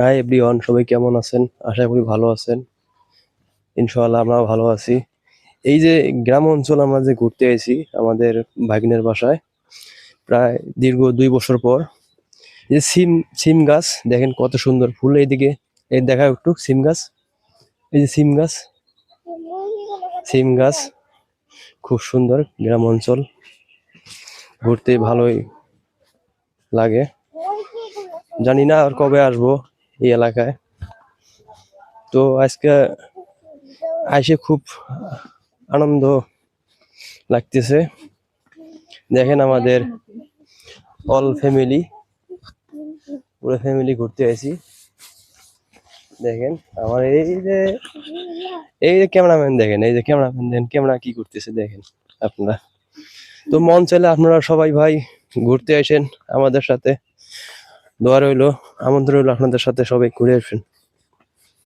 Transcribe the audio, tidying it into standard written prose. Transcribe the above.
Hi everyone, সবাই কেমন আছেন? আশা করি ভালো আছেন। ইনশাআল্লাহ আমরাও ভালো আছি। এই যে গ্রাম অঞ্চল আমরা যে ঘুরতে আইছি আমাদের ভাগিনের বাসায় প্রায় দীর্ঘ ২ বছর পর। এই যে সিম সিম গাছ দেখেন কত সুন্দর ফুল, এইদিকে এই দেখা একটু সিম গাছ। এই যে সিম গাছ, সিম গাছ খুব সুন্দর। গ্রাম অঞ্চল ঘুরতে ভালোই লাগে। জানি না আর কবে আসবো এই এলাকায়। তো আজকে আইসে খুব আনন্দ লাগতেছে। দেখেন আমাদের অল ফ্যামিলি, পুরো ফ্যামিলি ঘুরতে আইছি। দেখেন আমার এই যে ক্যামেরাম্যান, দেখেন এই যে ক্যামেরাম্যান, দেখেন ক্যামেরা কি করতেছে দেখেন আপনারা। তো মন চাইলে আপনারা সবাই ভাই ঘুরতে আসেন আমাদের সাথে। দোয়া রইলো, আমন্ত্রণ রইলো আপনাদের সাথে সবাই ঘুরে আসবেন।